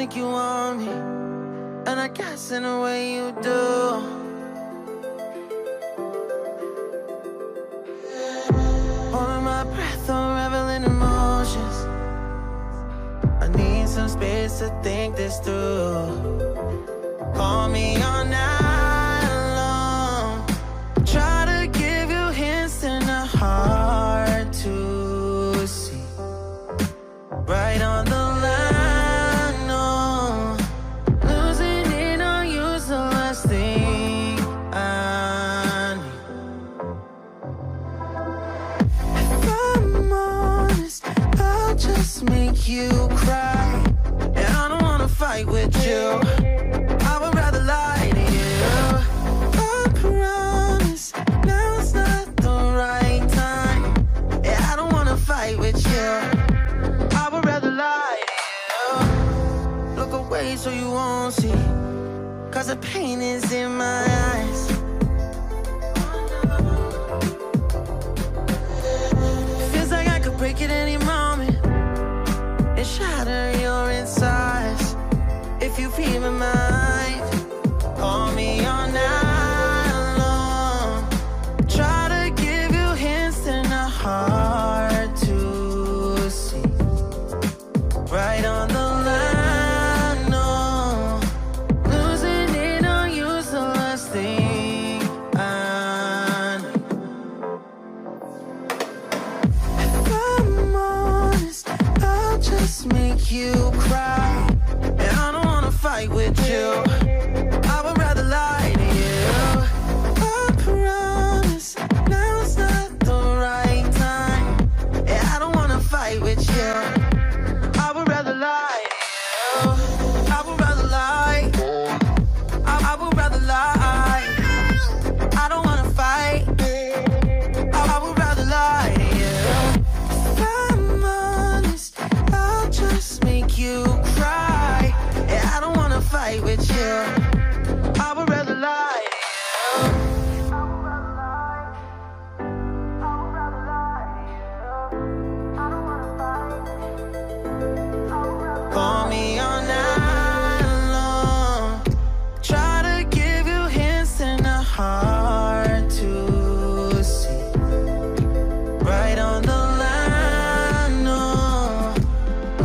think you want me, and I guess in a way you do. Holding my breath, unraveling emotions. I need some space to think this through. Call me all night long. Try to give you hints and a heart to see. Right on the line, no. Losing it on you's the last thing I need. If I'm honest, I'll just make you cry. And I don't wanna fight with you. I would rather lie to you. I promise now's not the right time. Yeah, I don't wanna fight with you. I would rather lie to you. Look away so you won't see, 'cause the pain is in my eyes. Feels like I could break it any moment and shatter your insides. If you feel my mind, call me all night long. Try to give you hints and a heart to see. Right on the line, no. Losing it on you's the last thing I need. If I'm honest, I'll just make you cry. And I don't wanna fight with you. I would rather lie to you. I promise now's not the right time. Yeah, I don't wanna fight with you. I would rather lie to you. I would rather lie. I would rather lie. I don't wanna fight. I would rather lie to you. If I'm honest, I'll just make you cry. Yeah, I don't wanna fight with you. I would rather lie to you. Call me all night long. Try to give you hints and a heart to see. Right on the line, no.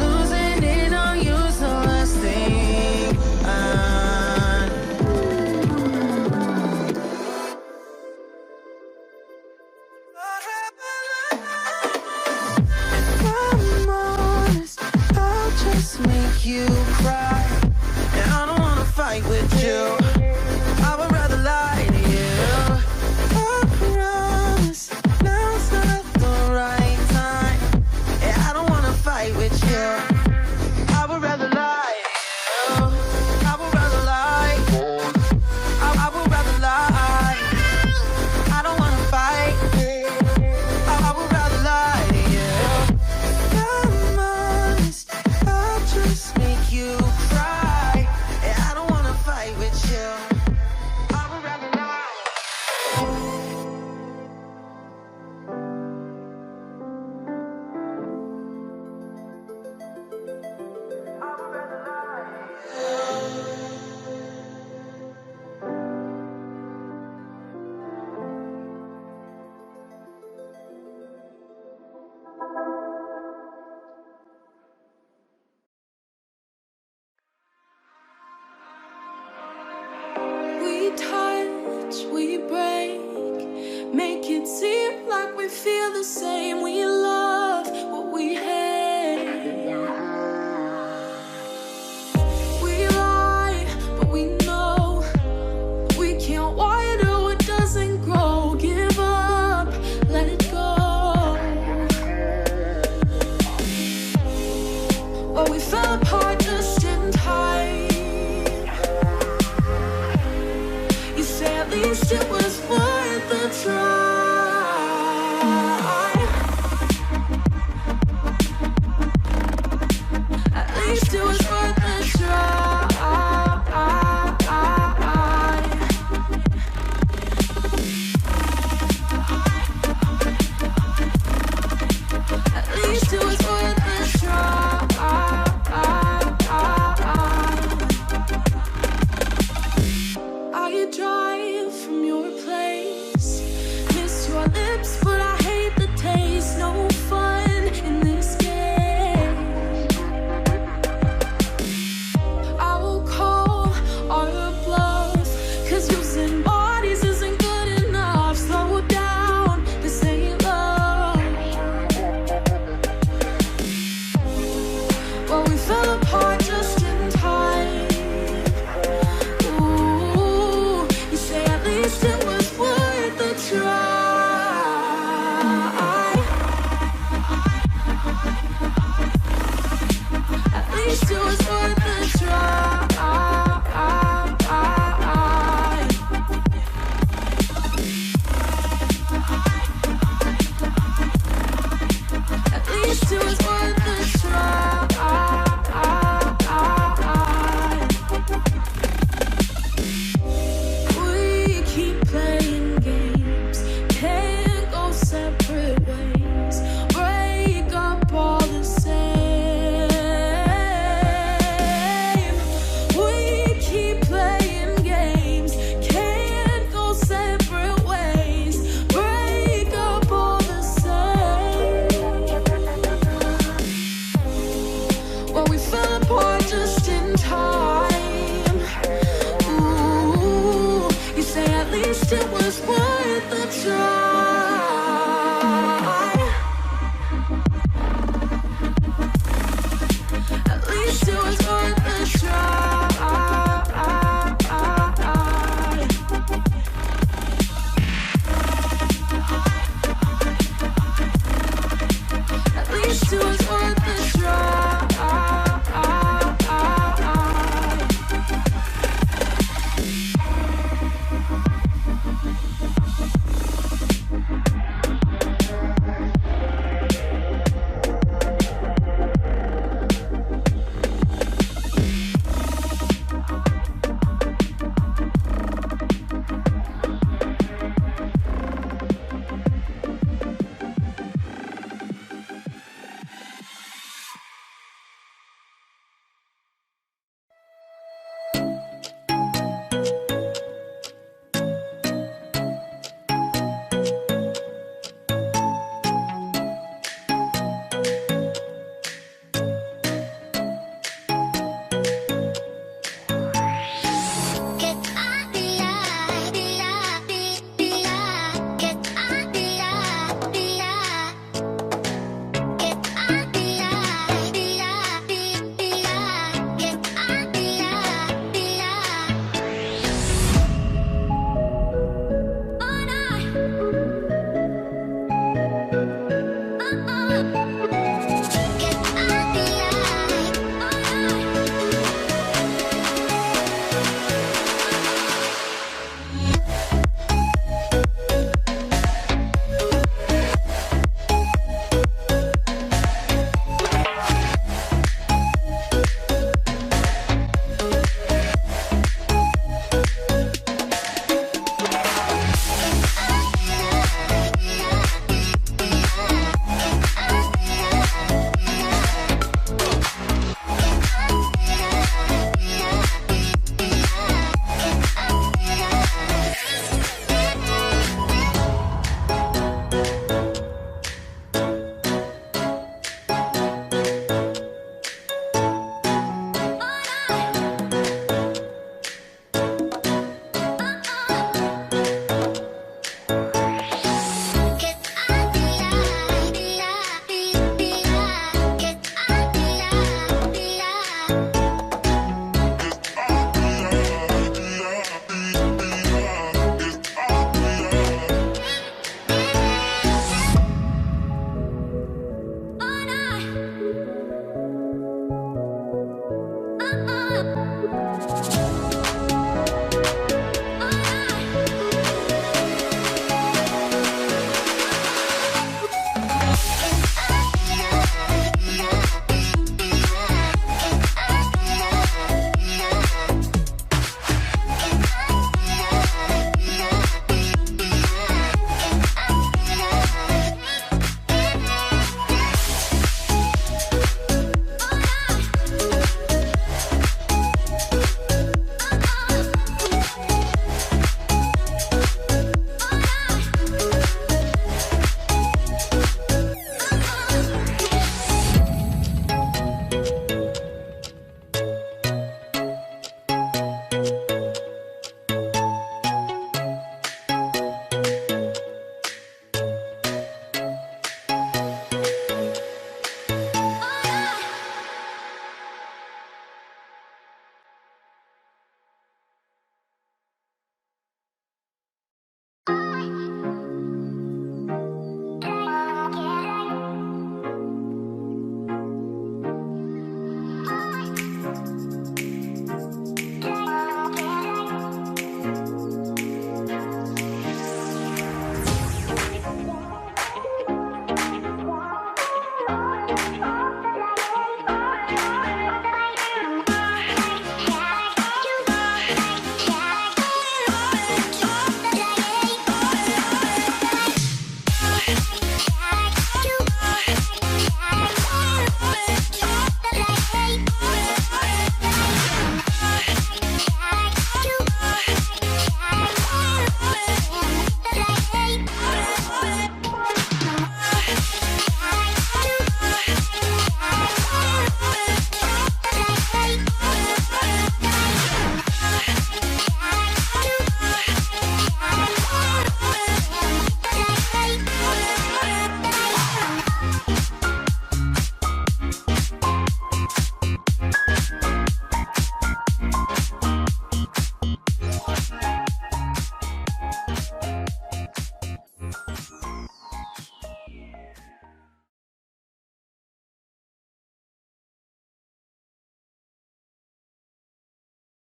Losing it on you's the last thing I need. If I'm honest, I'll just make you cry. And I don't wanna fight with you. I would rather lie to you. I promise now's not the right time. Yeah, I don't wanna fight with you. I would rather lie to you. I would rather lie. I would rather lie. I don't wanna fight. I would rather lie to you. If I'm honest, I'll just make you cry. Yeah, I don't wanna fight with you. Well, we fell apart just in time. Ooh, you say at least it was worth the try. At least it was worth